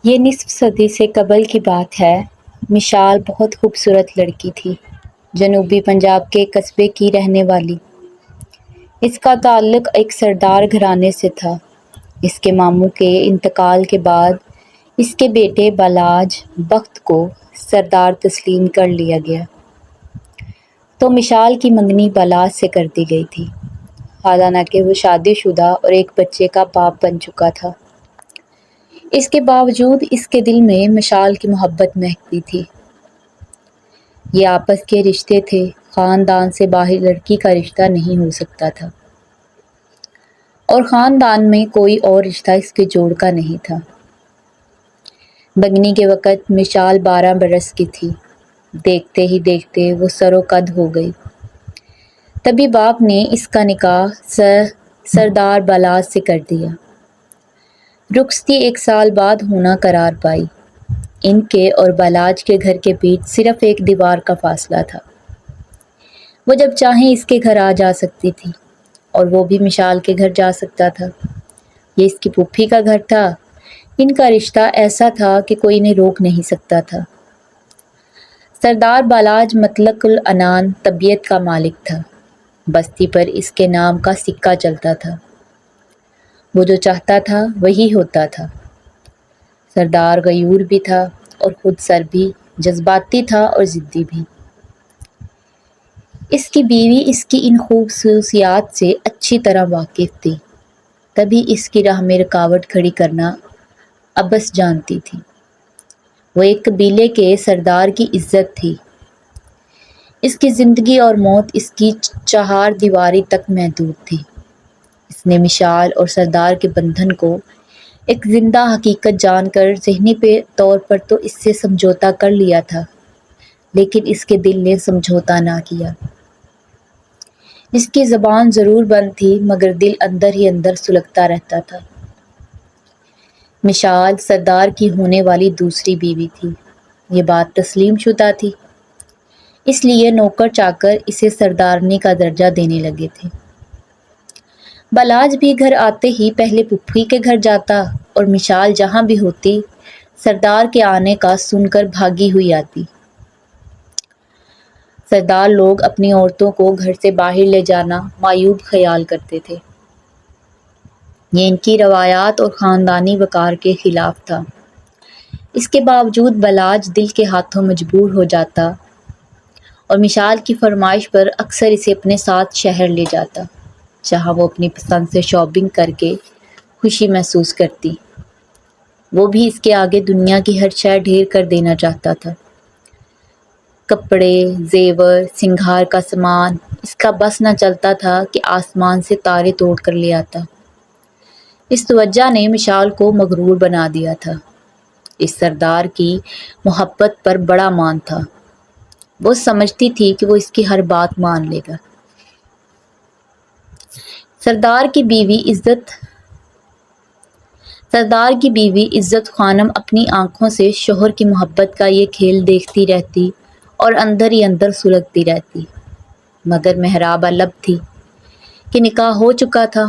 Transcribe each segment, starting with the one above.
یہ نصف صدی سے قبل کی بات ہے۔ مشال بہت خوبصورت لڑکی تھی، جنوبی پنجاب کے قصبے کی رہنے والی۔ اس کا تعلق ایک سردار گھرانے سے تھا۔ اس کے ماموں کے انتقال کے بعد اس کے بیٹے بالاج بخت کو سردار تسلیم کر لیا گیا، تو مشال کی منگنی بالاج سے کر دی گئی تھی، حالانکہ وہ شادی شدہ اور ایک بچے کا باپ بن چکا تھا۔ اس کے باوجود اس کے دل میں مشال کی محبت مہکتی تھی۔ یہ آپس کے رشتے تھے، خاندان سے باہر لڑکی کا رشتہ نہیں ہو سکتا تھا، اور خاندان میں کوئی اور رشتہ اس کے جوڑ کا نہیں تھا۔ بگنی کے وقت مشال 12 برس کی تھی۔ دیکھتے ہی دیکھتے وہ سر و قد ہو گئی۔ تبھی باپ نے اس کا نکاح سردار بالاج سے کر دیا۔ رخصتی 1 سال بعد ہونا قرار پائی۔ ان کے اور بالاج کے گھر کے بیچ صرف ایک دیوار کا فاصلہ تھا۔ وہ جب چاہیں اس کے گھر آ جا سکتی تھی، اور وہ بھی مشال کے گھر جا سکتا تھا۔ یہ اس کی پھوپھی کا گھر تھا۔ ان کا رشتہ ایسا تھا کہ کوئی انہیں روک نہیں سکتا تھا۔ سردار بالاج مطلق العنان طبیعت کا مالک تھا۔ بستی پر اس کے نام کا سکہ چلتا تھا۔ وہ جو چاہتا تھا وہی ہوتا تھا۔ سردار غیور بھی تھا اور خود سر بھی، جذباتی تھا اور ضدی بھی۔ اس کی بیوی اس کی ان خصوصیات سے اچھی طرح واقف تھی، تبھی اس کی راہ میں رکاوٹ کھڑی کرنا ابس جانتی تھی۔ وہ ایک قبیلے کے سردار کی عزت تھی۔ اس کی زندگی اور موت اس کی 4 دیواری تک محدود تھی۔ اس نے مشال اور سردار کے بندھن کو ایک زندہ حقیقت جان کر ذہنی طور پر تو اس سے سمجھوتا کر لیا تھا، لیکن اس کے دل نے سمجھوتا نہ کیا۔ اس کی زبان ضرور بند تھی، مگر دل اندر ہی اندر سلگتا رہتا تھا۔ مشال سردار کی ہونے والی دوسری بیوی تھی۔ یہ بات تسلیم شدہ تھی، اس لیے نوکر چاکر اسے سردارنی کا درجہ دینے لگے تھے۔ بالاج بھی گھر آتے ہی پہلے پھوپھی کے گھر جاتا، اور مشال جہاں بھی ہوتی سردار کے آنے کا سن کر بھاگی ہوئی آتی۔ سردار لوگ اپنی عورتوں کو گھر سے باہر لے جانا معیوب خیال کرتے تھے۔ یہ ان کی روایات اور خاندانی وقار کے خلاف تھا۔ اس کے باوجود بالاج دل کے ہاتھوں مجبور ہو جاتا، اور مشال کی فرمائش پر اکثر اسے اپنے ساتھ شہر لے جاتا، جہاں وہ اپنی پسند سے شاپنگ کر کے خوشی محسوس کرتی۔ وہ بھی اس کے آگے دنیا کی ہر شے ڈھیر کر دینا چاہتا تھا۔ کپڑے، زیور، سنگھار کا سامان، اس کا بس نہ چلتا تھا کہ آسمان سے تارے توڑ کر لے آتا۔ اس توجہ نے مشال کو مغرور بنا دیا تھا۔ اس سردار کی محبت پر بڑا مان تھا۔ وہ سمجھتی تھی کہ وہ اس کی ہر بات مان لے گا۔ سردار کی بیوی عزت خانم اپنی آنکھوں سے شوہر کی محبت کا یہ کھیل دیکھتی رہتی اور اندر ہی اندر سلگتی رہتی، مگر محرابہ لب تھی کہ نکاح ہو چکا تھا،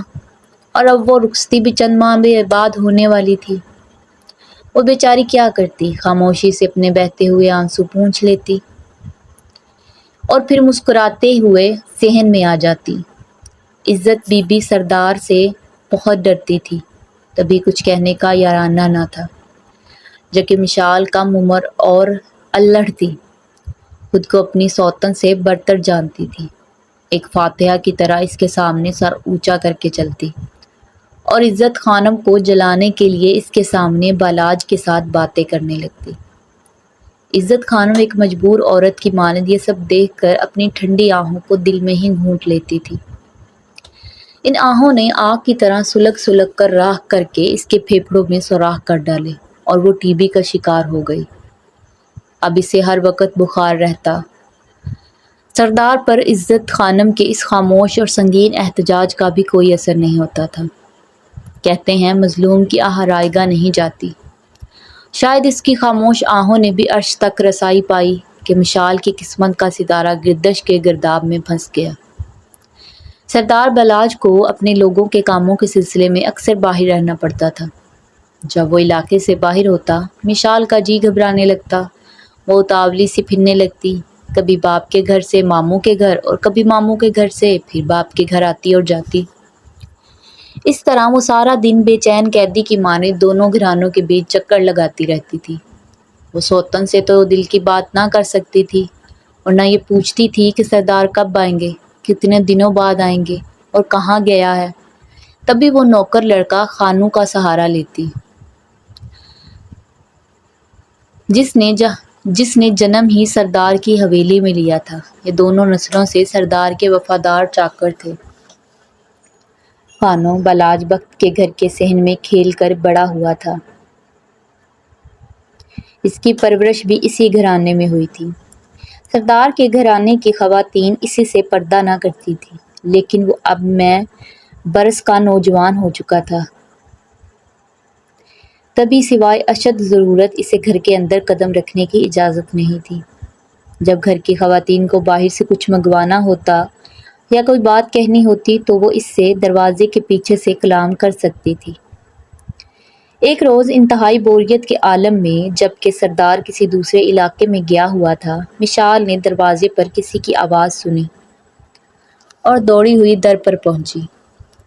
اور اب وہ رخصتی بھی چند ماہ بعد ہونے والی تھی۔ وہ بیچاری کیا کرتی؟ خاموشی سے اپنے بہتے ہوئے آنسو پونچھ لیتی، اور پھر مسکراتے ہوئے صحن میں آ جاتی۔ عزت بی بی سردار سے بہت ڈرتی تھی، تبھی کچھ کہنے کا یارانہ نہ تھا، جبکہ مشال کم عمر اور الڑ تھی، خود کو اپنی سوتن سے برتر جانتی تھی۔ ایک فاتحہ کی طرح اس کے سامنے سر اونچا کر کے چلتی، اور عزت خانم کو جلانے کے لیے اس کے سامنے بالاج کے ساتھ باتیں کرنے لگتی۔ عزت خانم ایک مجبور عورت کی مانند یہ سب دیکھ کر اپنی ٹھنڈی آہوں کو دل میں ہی گھونٹ لیتی تھی۔ ان آہوں نے آگ کی طرح سلگ کر راکھ کر کے اس کے پھیپھڑوں میں سوراخ کر ڈالے، اور وہ ٹی بی کا شکار ہو گئی۔ اب اسے ہر وقت بخار رہتا۔ سردار پر عزت خانم کے اس خاموش اور سنگین احتجاج کا بھی کوئی اثر نہیں ہوتا تھا۔ کہتے ہیں مظلوم کی آہ رائگاں نہیں جاتی۔ شاید اس کی خاموش آہوں نے بھی عرش تک رسائی پائی کہ مشال کی قسمت کا ستارہ گردش کے گرداب میں پھنس گیا۔ سردار بالاج کو اپنے لوگوں کے کاموں کے سلسلے میں اکثر باہر رہنا پڑتا تھا۔ جب وہ علاقے سے باہر ہوتا مشال کا جی گھبرانے لگتا، وہ اتاولی سی پھرنے لگتی، کبھی باپ کے گھر سے ماموں کے گھر اور کبھی ماموں کے گھر سے پھر باپ کے گھر آتی اور جاتی۔ اس طرح وہ سارا دن بے چین قیدی کی مانند دونوں گھرانوں کے بیچ چکر لگاتی رہتی تھی۔ وہ سوتن سے تو دل کی بات نہ کر سکتی تھی اور نہ یہ پوچھتی تھی کہ سردار کب آئیں گے، کتنے دنوں بعد آئیں گے اور کہاں گیا ہے۔ تبھی وہ نوکر لڑکا خانو کا سہارا لیتی، جس نے جنم ہی سردار کی حویلی میں لیا تھا۔ یہ دونوں نسلوں سے سردار کے وفادار چاکر تھے۔ خانو بلاج بخت کے گھر کے صحن میں کھیل کر بڑا ہوا تھا۔ اس کی پرورش بھی اسی گھرانے میں ہوئی تھی۔ سردار کے گھرانے کی خواتین اسی سے پردہ نہ کرتی تھیں، لیکن وہ اب میں برس کا نوجوان ہو چکا تھا۔ تبھی سوائے اشد ضرورت اسے گھر کے اندر قدم رکھنے کی اجازت نہیں تھی۔ جب گھر کی خواتین کو باہر سے کچھ منگوانا ہوتا یا کوئی بات کہنی ہوتی تو وہ اس سے دروازے کے پیچھے سے کلام کر سکتی تھی۔ ایک روز انتہائی بوریت کے عالم میں جب کہ سردار کسی دوسرے علاقے میں گیا ہوا تھا، مشال نے دروازے پر کسی کی آواز سنی اور دوڑی ہوئی در پر پہنچی۔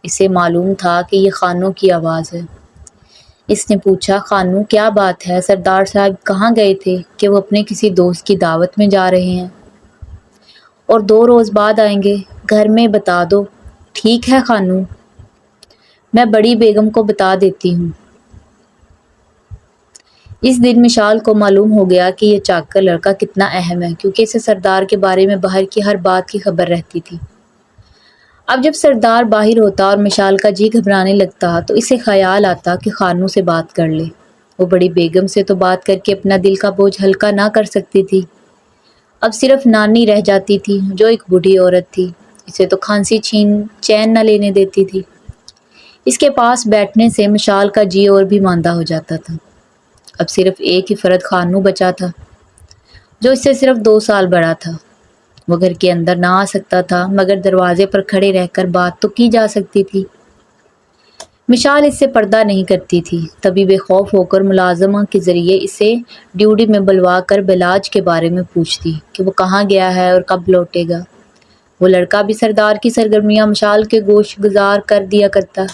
اسے معلوم تھا کہ یہ خانو کی آواز ہے۔ اس نے پوچھا، خانو کیا بات ہے؟ سردار صاحب کہاں گئے تھے؟ کہ وہ اپنے کسی دوست کی دعوت میں جا رہے ہیں اور 2 روز بعد آئیں گے۔ گھر میں بتا دو۔ ٹھیک ہے خانو، میں بڑی بیگم کو بتا دیتی ہوں۔ اس دن مشال کو معلوم ہو گیا کہ یہ چاکر لڑکا کتنا اہم ہے، کیونکہ اسے سردار کے بارے میں باہر کی ہر بات کی خبر رہتی تھی۔ اب جب سردار باہر ہوتا اور مشال کا جی گھبرانے لگتا تو اسے خیال آتا کہ خانو سے بات کر لے۔ وہ بڑی بیگم سے تو بات کر کے اپنا دل کا بوجھ ہلکا نہ کر سکتی تھی۔ اب صرف نانی رہ جاتی تھی، جو ایک بوڑھی عورت تھی۔ اسے تو کھانسی چین نہ لینے دیتی تھی۔ اس کے پاس بیٹھنے سے مشال کا جی اور بھی ماندہ ہو جاتا تھا۔ اب صرف ایک ہی فرد خانو بچا تھا، جو اس سے صرف 2 سال بڑا تھا۔ وہ گھر کے اندر نہ آ سکتا تھا، مگر دروازے پر کھڑے رہ کر بات تو کی جا سکتی تھی۔ مشال اس سے پردہ نہیں کرتی تھی، تبھی بے خوف ہو کر ملازمہ کے ذریعے اسے ڈیوٹی میں بلوا کر بلاج کے بارے میں پوچھتی کہ وہ کہاں گیا ہے اور کب لوٹے گا۔ وہ لڑکا بھی سردار کی سرگرمیاں مشال کے گوش گزار کر دیا کرتا۔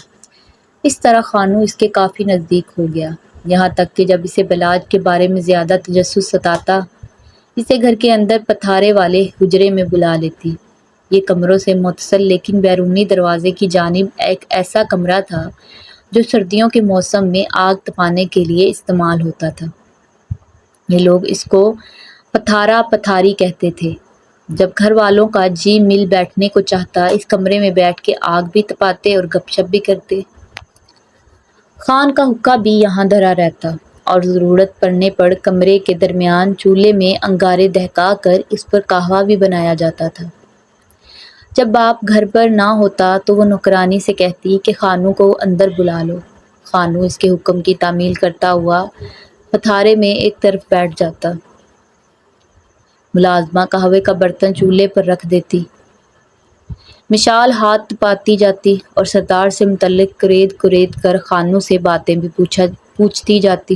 اس طرح خانو اس کے کافی نزدیک ہو گیا، یہاں تک کہ جب اسے بلاج کے بارے میں زیادہ تجسس ستاتا، اسے گھر کے اندر پتھارے والے حجرے میں بلا لیتی۔ یہ کمروں سے متصل لیکن بیرونی دروازے کی جانب ایک ایسا کمرہ تھا جو سردیوں کے موسم میں آگ تپانے کے لیے استعمال ہوتا تھا۔ یہ لوگ اس کو پتھارا پتھاری کہتے تھے۔ جب گھر والوں کا جی مل بیٹھنے کو چاہتا، اس کمرے میں بیٹھ کے آگ بھی تپاتے اور گپ شپ بھی کرتے۔ خان کا حقہ بھی یہاں دھرا رہتا اور ضرورت پڑنے پر کمرے کے درمیان چولہے میں انگارے دہکا کر اس پر قہوہ بھی بنایا جاتا تھا۔ جب باپ گھر پر نہ ہوتا تو وہ نوکرانی سے کہتی کہ خانو کو اندر بلا لو۔ خانو اس کے حکم کی تعمیل کرتا ہوا پتھارے میں ایک طرف بیٹھ جاتا۔ ملازمہ قہوے کا برتن چولہے پر رکھ دیتی۔ مشال ہاتھ تپاتی جاتی اور سردار سے متعلق کرید کر خانو سے باتیں بھی پوچھتی جاتی۔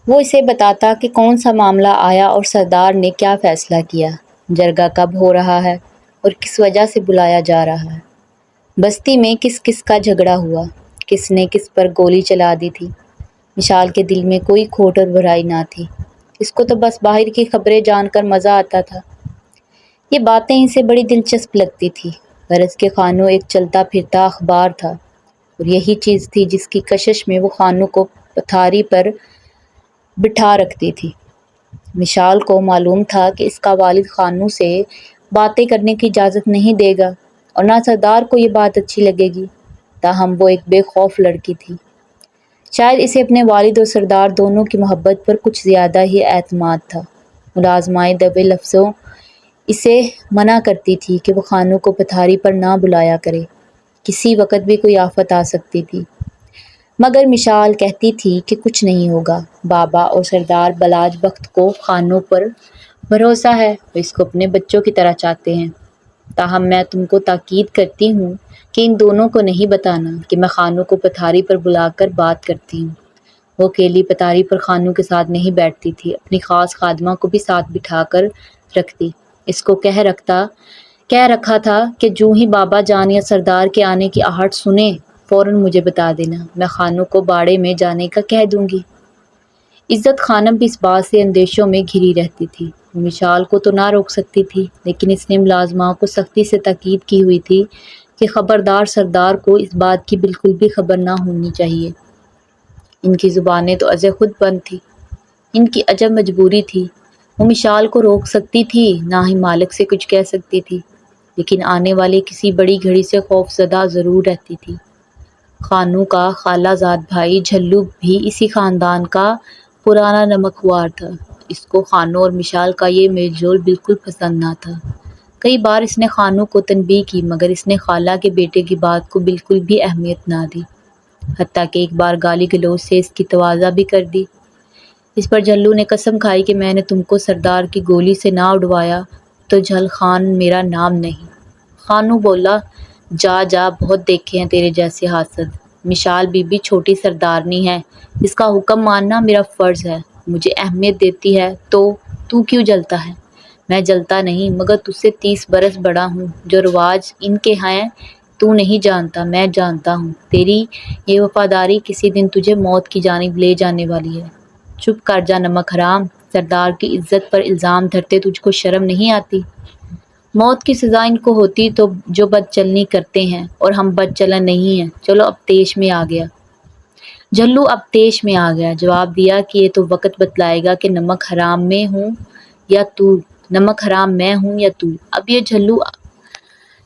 وہ اسے بتاتا کہ کون سا معاملہ آیا اور سردار نے کیا فیصلہ کیا، جرگہ کب ہو رہا ہے اور کس وجہ سے بلایا جا رہا ہے، بستی میں کس کس کا جھگڑا ہوا، کس نے کس پر گولی چلا دی تھی۔ مشال کے دل میں کوئی کھوٹ اور برائی نہ تھی، اس کو تو بس باہر کی خبریں جان کر مزہ آتا تھا۔ یہ باتیں اسے بڑی دلچسپ لگتی تھی۔ غرض کہ خانو ایک چلتا پھرتا اخبار تھا اور یہی چیز تھی جس کی کشش میں وہ خانو کو پتھاری پر بٹھا رکھتی تھی۔ مشال کو معلوم تھا کہ اس کا والد خانو سے باتیں کرنے کی اجازت نہیں دے گا اور نہ سردار کو یہ بات اچھی لگے گی، تاہم وہ ایک بے خوف لڑکی تھی۔ شاید اسے اپنے والد اور سردار دونوں کی محبت پر کچھ زیادہ ہی اعتماد تھا۔ ملازمائیں دبے لفظوں اسے منع کرتی تھی کہ وہ خانو کو پتھاری پر نہ بلایا کرے، کسی وقت بھی کوئی آفت آ سکتی تھی۔ مگر مشال کہتی تھی کہ کچھ نہیں ہوگا، بابا اور سردار بلاج بخت کو خانو پر بھروسہ ہے، وہ اس کو اپنے بچوں کی طرح چاہتے ہیں۔ تاہم میں تم کو تاکید کرتی ہوں کہ ان دونوں کو نہیں بتانا کہ میں خانو کو پتھاری پر بلا کر بات کرتی ہوں۔ وہ اکیلی پتاری پر خانوں کے ساتھ نہیں بیٹھتی تھی، اپنی خاص خادمہ کو بھی ساتھ بٹھا کر رکھتی۔ اس کو کہہ رکھا تھا کہ جو ہی بابا جان یا سردار کے آنے کی آہٹ سنے فوراً مجھے بتا دینا، میں خانوں کو باڑے میں جانے کا کہہ دوں گی۔ عزت خانم بھی اس بات سے اندیشوں میں گھری رہتی تھی۔ وہ مشال کو تو نہ روک سکتی تھی، لیکن اس نے ملازمہ کو سختی سے تاکید کی ہوئی تھی کہ خبردار سردار کو اس بات کی بالکل بھی خبر نہ ہونی چاہیے۔ ان کی زبانیں تو ازیں خود بند تھی، ان کی عجب مجبوری تھی۔ وہ مشال کو روک سکتی تھی، نہ ہی مالک سے کچھ کہہ سکتی تھی، لیکن آنے والے کسی بڑی گھڑی سے خوف زدہ ضرور رہتی تھی۔ خانوں کا خالہ زاد بھائی جھلو بھی اسی خاندان کا پرانا نمکخوار تھا۔ اس کو خانوں اور مشال کا یہ میل جول بالکل پسند نہ تھا۔ کئی بار اس نے خانوں کو تنبیہ کی، مگر اس نے خالہ کے بیٹے کی بات کو بالکل بھی اہمیت نہ دی، حتیٰ کہ ایک بار گالی گلوچ سے اس کی تواضع بھی کر دی۔ اس پر جھلو نے قسم کھائی کہ میں نے تم کو سردار کی گولی سے نہ اڑوایا تو جھل خان میرا نام نہیں۔ خانوں بولا، جا بہت دیکھے ہیں تیرے جیسے حاسد۔ مشال بی بی چھوٹی سردارنی ہے، اس کا حکم ماننا میرا فرض ہے، مجھے اہمیت دیتی ہے تو کیوں جلتا ہے؟ میں جلتا نہیں، مگر تجھ سے 30 برس بڑا ہوں، جو رواج ان کے ہیں تو نہیں جانتا، میں جانتا ہوں۔ تیری یہ وفاداری کسی دن تجھے موت کی جانب لے جانے والی ہے۔ چپ کر جا نمک حرام، سردار کی عزت پر الزام دھرتے تجھ کو شرم نہیں آتی؟ موت کی سزا ان کو ہوتی تو جو بد چلنی کرتے ہیں، اور ہم بد چلن نہیں ہیں۔ چلو اب تیش میں آ گیا۔ جھلو اب تیش میں آ گیا، جواب دیا کہ یہ تو وقت بتلائے گا کہ نمک حرام میں ہوں یا تو۔ نمک حرام میں ہوں یا تو؟ اب یہ جھلو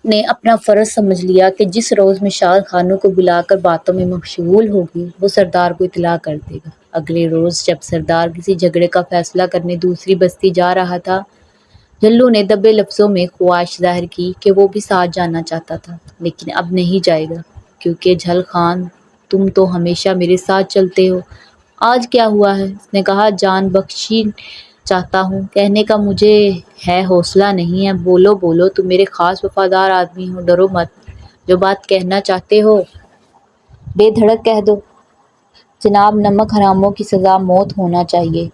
نے اپنا فرض سمجھ لیا کہ جس روز مشال خانوں کو بلا کر باتوں میں مشغول ہوگی، وہ سردار کو اطلاع کر دے گا۔ اگلے روز جب سردار کسی جھگڑے کا فیصلہ کرنے دوسری بستی جا رہا تھا، جھلو نے دبے لفظوں میں خواہش ظاہر کی کہ وہ بھی ساتھ جانا چاہتا تھا، لیکن اب نہیں جائے گا، کیونکہ جھل خان تم تو ہمیشہ میرے ساتھ چلتے ہو۔ آج کیا ہوا ہے؟ اس نے کہا، جان بخشی چاہتا ہوں، کہنے کا مجھے ہے حوصلہ نہیں ہے۔ بولو، تم میرے خاص وفادار آدمی ہو، ڈرو مت، جو بات کہنا چاہتے ہو بے دھڑک کہہ دو۔ جناب، نمک حراموں کی سزا موت ہونا چاہیے۔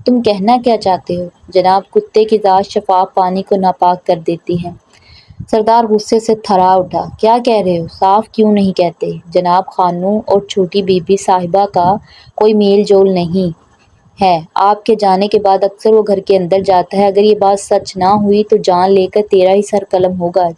تم کہنا کیا چاہتے ہو؟ جناب، کتے کی ذات شفاف پانی کو ناپاک کر دیتی ہے۔ سردار غصے سے تھرا اٹھا۔ کیا کہہ رہے ہو؟ صاف کیوں نہیں کہتے؟ جناب، خانوں اور چھوٹی بی بی صاحبہ کا کوئی میل جول نہیں ہے۔ آپ کے جانے کے بعد اکثر وہ گھر کے اندر جاتا ہے۔ اگر یہ بات سچ نہ ہوئی تو جان لے کر تیرا ہی سر قلم ہوگا۔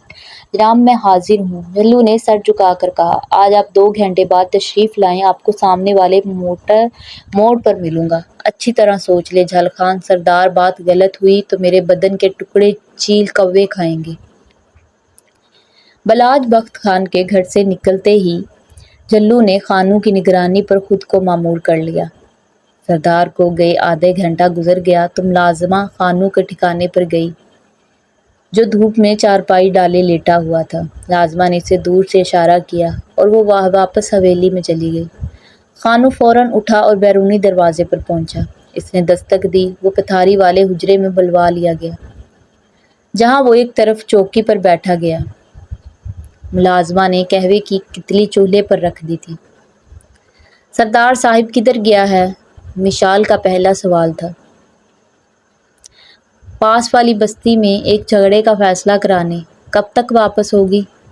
جناب، میں حاضر ہوں، جھلو نے سر جھکا کر کہا۔ آج آپ 2 گھنٹے بعد تشریف لائیں، آپ کو سامنے والے موڑ پر ملوں گا۔ اچھی طرح سوچ لے جھل خان، سردار بات غلط ہوئی تو میرے بدن کے ٹکڑے چیل کوے کھائیں گے۔ بلاج بخت خان کے گھر سے نکلتے ہی جھلو نے خانوں کی نگرانی پر خود کو معمور کر لیا۔ سردار کو گئے آدھے گھنٹہ گزر گیا تو ملازمہ خانوں کے ٹھکانے پر گئی، جو دھوپ میں چارپائی ڈالے لیٹا ہوا تھا۔ ملازمہ نے اسے دور سے اشارہ کیا اور وہ واپس حویلی میں چلی گئی۔ خانوں فوراً اٹھا اور بیرونی دروازے پر پہنچا۔ اس نے دستک دی، وہ پتھاری والے حجرے میں بلوا لیا گیا، جہاں وہ ایک طرف چوکی پر بیٹھا گیا۔ ملازمہ نے قہوے کی کتلی چولہے پر رکھ دی تھی۔ سردار صاحب کدھر گیا ہے؟ مشال کا پہلا سوال تھا۔ پاس والی بستی میں ایک جھگڑے کا فیصلہ کرانے۔ کب تک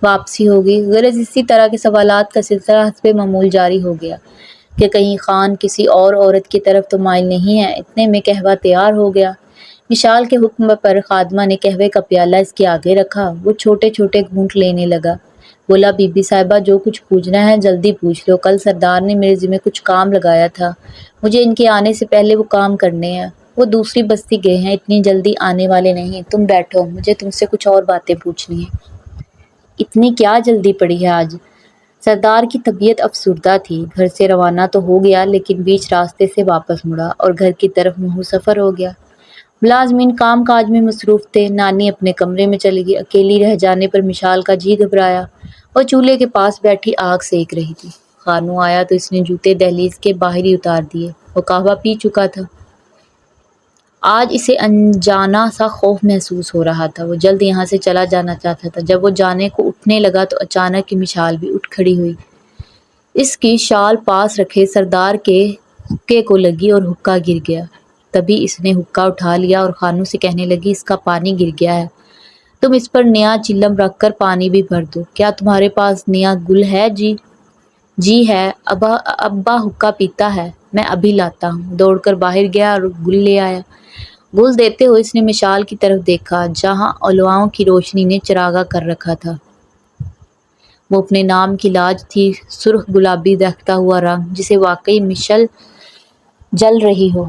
واپسی ہوگی؟ غرض اسی طرح کے سوالات کا سلسلہ حسب معمول جاری ہو گیا کہ کہیں خان کسی اور عورت کی طرف تو مائل نہیں ہے۔ اتنے میں قہوہ تیار ہو گیا۔ مشال کے حکم پر خادمہ نے قہوے کا پیالہ اس کے آگے رکھا۔ وہ چھوٹے چھوٹے گھونٹ لینے لگا۔ بولا، بی بی صاحبہ، جو کچھ پوچھنا ہے جلدی پوچھ لو۔ کل سردار نے میرے ذمہ کچھ کام لگایا تھا، مجھے ان کے آنے سے پہلے وہ کام کرنے ہیں۔ وہ دوسری بستی گئے ہیں، اتنی جلدی آنے والے نہیں۔ تم بیٹھو، مجھے تم سے کچھ اور باتیں پوچھنی ہیں۔ اتنی کیا جلدی پڑی ہے آج؟ سردار کی طبیعت افسردہ تھی۔ گھر سے روانہ تو ہو گیا، لیکن بیچ راستے سے واپس مڑا اور گھر کی طرف منہ سفر ہو گیا۔ ملازمین کام کاج میں مصروف تھے۔ نانی اپنے کمرے میں چلی گئی۔ اکیلی رہ جانے پر مشال کا جی گھبرایا۔ وہ چولہے کے پاس بیٹھی آگ سینک رہی تھی۔ خانوں آیا تو اس نے جوتے دہلیز کے باہر ہی اتار دیے۔ وہ قہوہ پی چکا تھا۔ آج اسے انجانا سا خوف محسوس ہو رہا تھا۔ وہ جلد یہاں سے چلا جانا چاہتا تھا۔ جب وہ جانے کو اٹھنے لگا تو اچانک ہی مشال بھی اٹھ کھڑی ہوئی۔ اس کی شال پاس رکھے سردار کے حکے کو لگی اور حکا گر گیا۔ تبھی اس نے حکا اٹھا لیا اور خانو سے کہنے لگی، اس کا پانی گر گیا ہے، تم اس پر نیا چلم رکھ کر پانی بھی بھر دو۔ کیا تمہارے پاس نیا گل ہے؟ جی ہے ابا حکا پیتا ہے، میں ابھی لاتا ہوں۔ دوڑ کر باہر گیا اور گل لے آیا۔ گل دیتے ہوئے اس نے مشال کی طرف دیکھا جہاں اولواؤں کی روشنی نے چراغاں کر رکھا تھا۔ وہ اپنے نام کی لاج تھی، سرخ گلابی دہکتا ہوا رنگ جسے واقعی مشل جل رہی ہو،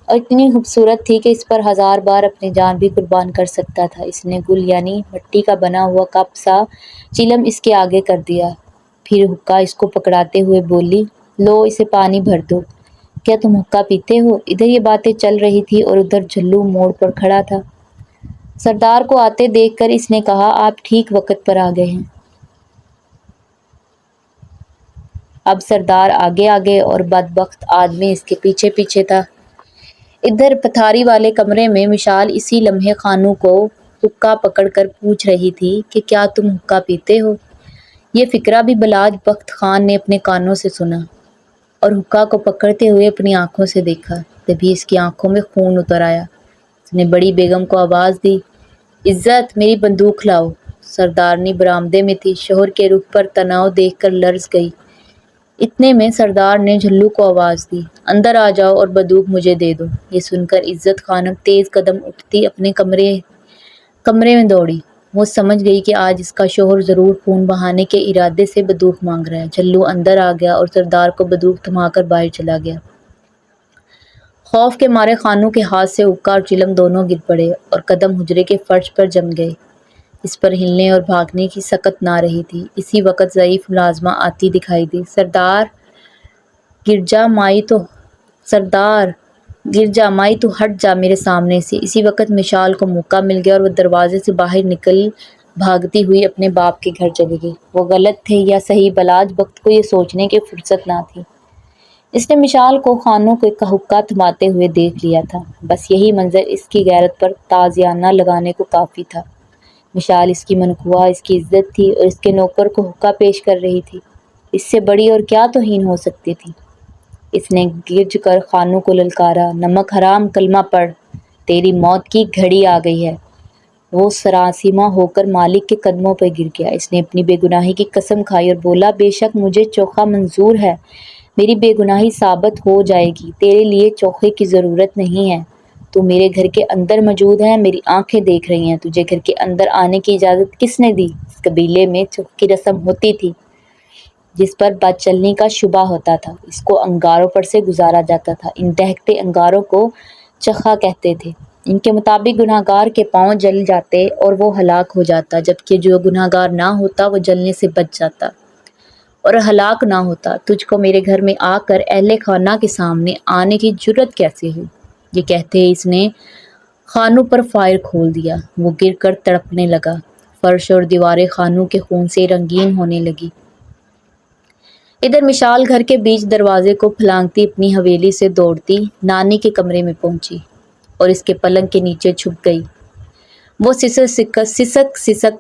اور اتنی خوبصورت تھی کہ اس پر 1000 بار اپنی جان بھی قربان کر سکتا تھا۔ اس نے گل یعنی مٹی کا بنا ہوا کپ سا چلم اس کے آگے کر دیا، پھر حکا اس کو پکڑاتے ہوئے بولی، لو اسے پانی بھر دو۔ کیا تم حکا پیتے ہو؟ ادھر یہ باتیں چل رہی تھی اور ادھر جھلو موڑ پر کھڑا تھا۔ سردار کو آتے دیکھ کر اس نے کہا، آپ ٹھیک وقت پر آ گئے ہیں۔ اب سردار آگے آگے اور بدبخت آدمی اس کے پیچھے پیچھے تھا۔ ادھر پتھاری والے کمرے میں مشال اسی لمحے خانو کو حکا پکڑ کر پوچھ رہی تھی کہ کیا تم حکا پیتے ہو؟ یہ فقرہ بھی بلاج بخت خان نے اپنے کانوں سے سنا اور حکا کو پکڑتے ہوئے اپنی آنکھوں سے دیکھا۔ تبھی اس کی آنکھوں میں خون اتر آیا۔ اس نے بڑی بیگم کو آواز دی، عزت میری بندوق لاؤ۔ سردارنی برآمدے میں تھی، شوہر کے رخ پر تناؤ دیکھ کر لرز گئی۔ اتنے میں سردار نے جھلو کو آواز دی، اندر آ جاؤ اور بندوق مجھے دے دو۔ یہ سن کر عزت خانم تیز قدم اٹھتی اپنے کمرے میں دوڑی۔ وہ سمجھ گئی کہ آج اس کا شوہر ضرور خون بہانے کے ارادے سے بندوق مانگ رہا ہے۔ جھلو اندر آ گیا اور سردار کو بندوق تھما کر باہر چلا گیا۔ خوف کے مارے خانو کے ہاتھ سے حکا اور چلم دونوں گر پڑے اور قدم حجرے کے فرش پر جم گئے۔ اس پر ہلنے اور بھاگنے کی سکت نہ رہی تھی۔ اسی وقت ضعیف ملازمہ آتی دکھائی دی۔ سردار گرجا مائی تو ہٹ جا میرے سامنے سے۔ اسی وقت مشال کو موقع مل گیا اور وہ دروازے سے باہر نکل بھاگتی ہوئی اپنے باپ کے گھر چلی گئی۔ وہ غلط تھے یا صحیح، بلاج بخت کو یہ سوچنے کی فرصت نہ تھی۔ اس نے مشال کو خانو کے حکا تھماتے ہوئے دیکھ لیا تھا، بس یہی منظر اس کی غیرت پر تازیانہ لگانے کو کافی تھا۔ مشال اس کی منقوہ، اس کی عزت تھی اور اس کے نوکر کو حکا پیش کر رہی تھی۔ اس سے بڑی اور کیا توہین ہو سکتی تھی؟ اس نے گرج کر خانو کو للکارا، نمک حرام کلمہ پڑھ، تیری موت کی گھڑی آ گئی ہے۔ وہ سراسیمہ ہو کر مالک کے قدموں پر گر گیا۔ اس نے اپنی بے گناہی کی قسم کھائی اور بولا، بے شک مجھے چوکھا منظور ہے، میری بے گناہی ثابت ہو جائے گی، تیرے لیے چوکھے کی ضرورت نہیں ہے۔ تو میرے گھر کے اندر موجود ہے، میری آنکھیں دیکھ رہی ہیں۔ تجھے گھر کے اندر آنے کی اجازت کس نے دی؟ اس قبیلے میں چوکھے کی رسم ہوتی تھی جس پر بد چلنی کا شبہ ہوتا تھا۔ اس کو انگاروں پر سے گزارا جاتا تھا۔ ان دہکتے انگاروں کو چخا کہتے تھے۔ ان کے مطابق گنہگار کے پاؤں جل جاتے اور وہ ہلاک ہو جاتا، جبکہ جو گنہگار نہ ہوتا وہ جلنے سے بچ جاتا اور ہلاک نہ ہوتا۔ تجھ کو میرے گھر میں آ کر اہل خانہ کے سامنے آنے کی جرأت کیسے ہوئی؟ یہ کہتے اس نے خانو پر فائر کھول دیا۔ وہ گر کر تڑپنے لگا۔ فرش اور دیواریں خانو کے خون سے رنگین ہونے لگی۔ ادھر مشال گھر کے بیچ دروازے کو پھلانگتی اپنی حویلی سے دوڑتی نانی کے کمرے میں پہنچی اور اس کے پلنگ کے نیچے چھپ گئی۔ وہ سسک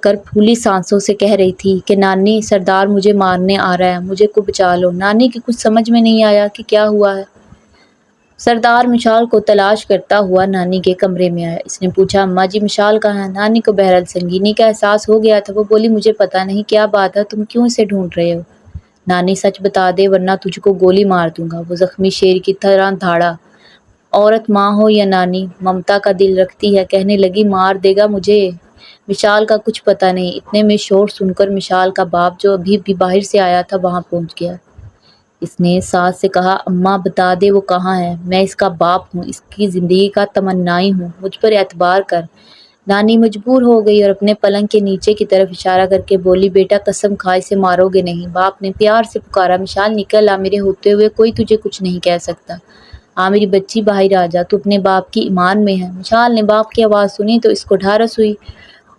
کر پھولی سانسوں سے کہہ رہی تھی کہ نانی، سردار مجھے مارنے آ رہا ہے، مجھے کو بچا لو۔ نانی کی کچھ سمجھ میں نہیں آیا کہ کیا ہوا ہے۔ سردار مشال کو تلاش کرتا ہوا نانی کے کمرے میں آیا۔ اس نے پوچھا، اماں جی مشال کہاں ہے؟ نانی کو بہرحال سنگینی کا احساس ہو گیا تھا۔ وہ بولی، مجھے پتا نہیں کیا بات ہے، تم کیوں اسے ڈھونڈ رہے ہو؟ نانی سچ بتا دے ورنہ تجھ کو گولی مار دوں گا۔ وہ زخمی شیر کی طرح دھاڑا۔ عورت ماں ہو یا نانی، ممتا کا دل رکھتی ہے۔ کہنے لگی، مار دے گا مجھے؟ مشال کا کچھ پتا نہیں۔ اتنے میں شور سن کر مشال کا باپ جو ابھی بھی باہر سے آیا تھا وہاں پہنچ گیا۔ اس نے ساس سے کہا، اماں بتا دے وہ کہاں ہے، میں اس کا باپ ہوں، اس کی زندگی کا تمنائی ہوں، مجھ پر اعتبار کر۔ نانی مجبور ہو گئی اور اپنے پلنگ کے نیچے کی طرف اشارہ کر کے بولی، بیٹا قسم کھا اسے مارو گے نہیں۔ باپ نے پیار سے پکارا، مشال نکل آ، میرے ہوتے ہوئے کوئی تجھے کچھ نہیں کہہ سکتا۔ آ میری بچی باہر آ جا، تو اپنے باپ کی ایمان میں ہے۔ مشال نے باپ کی آواز سنی تو اس کو ڈھارس ہوئی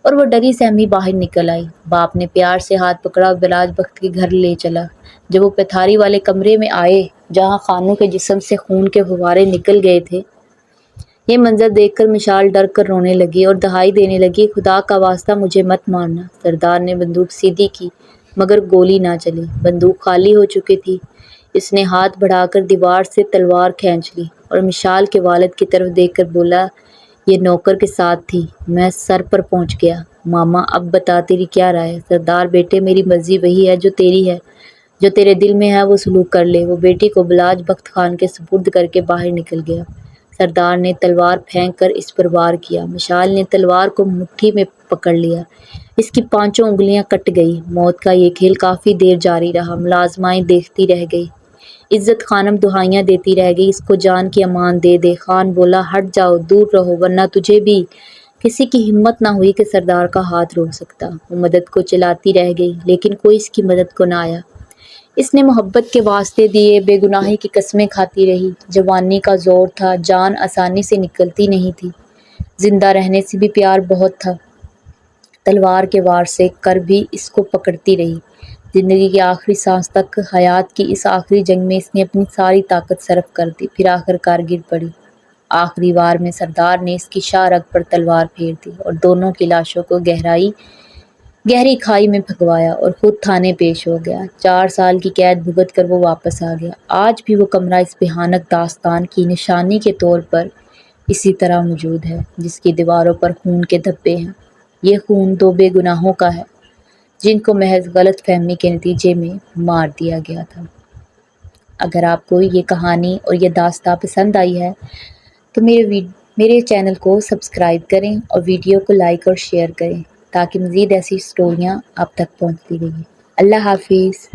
اور وہ ڈری سہمی باہر نکل آئی۔ باپ نے پیار سے ہاتھ پکڑا اور بلاج بخت کے گھر لے چلا۔ جب وہ پتھاری والے کمرے میں آئے جہاں خانو کے جسم سے خون کے فوارے نکل گئے تھے، یہ منظر دیکھ کر مشال ڈر کر رونے لگی اور دہائی دینے لگی، خدا کا واسطہ مجھے مت مارنا۔ سردار نے بندوق سیدھی کی مگر گولی نہ چلی۔ بندوق خالی ہو چکی تھی۔ اس نے ہاتھ بڑھا کر دیوار سے تلوار کھینچ لی اور مشال کے والد کی طرف دیکھ کر بولا، یہ نوکر کے ساتھ تھی، میں سر پر پہنچ گیا۔ ماما اب بتا تیری کیا رائے ہے؟ سردار بیٹے میری مرضی وہی ہے جو تیری ہے، جو تیرے دل میں ہے وہ سلوک کر لے۔ وہ بیٹی کو بلاج بخت خان کے سپرد کر کے باہر نکل گیا۔ سردار نے تلوار پھینک کر اس پر وار کیا۔ مشال نے تلوار کو مٹھی میں پکڑ لیا، اس کی 5 انگلیاں کٹ گئی۔ موت کا یہ کھیل کافی دیر جاری رہا۔ ملازمائیں دیکھتی رہ گئی۔ عزت خانم دہائیاں دیتی رہ گئی، اس کو جان کی امان دے دے۔ خان بولا، ہٹ جاؤ، دور رہو ورنہ تجھے بھی۔ کسی کی ہمت نہ ہوئی کہ سردار کا ہاتھ روک سکتا۔ وہ مدد کو چلاتی رہ گئی لیکن کوئی اس کی مدد کو نہ آیا۔ اس نے محبت کے واسطے دیے، بے گناہی کی قسمیں کھاتی رہی۔ جوانی کا زور تھا، جان آسانی سے نکلتی نہیں تھی۔ زندہ رہنے سے بھی پیار بہت تھا۔ تلوار کے وار سے کر بھی اس کو پکڑتی رہی۔ زندگی کی آخری سانس تک حیات کی اس آخری جنگ میں اس نے اپنی ساری طاقت صرف کر دی، پھر آخر کار گر پڑی۔ آخری وار میں سردار نے اس کی شاہ رگ پر تلوار پھیر دی اور دونوں کی لاشوں کو گہری کھائی میں پھنکوایا اور خود تھانے پیش ہو گیا۔ 4 سال کی قید بھگت کر وہ واپس آ گیا۔ آج بھی وہ کمرہ اس بھیانک داستان کی نشانی کے طور پر اسی طرح موجود ہے، جس کی دیواروں پر خون کے دھبے ہیں۔ یہ خون 2 بے گناہوں کا ہے، جن کو محض غلط فہمی کے نتیجے میں مار دیا گیا تھا۔ اگر آپ کو یہ کہانی اور یہ داستان پسند آئی ہے تو میرے چینل کو سبسکرائب کریں اور ویڈیو کو لائک اور شیئر کریں تاکہ مزید ایسی سٹوریاں آپ تک پہنچتی رہیں۔ اللہ حافظ۔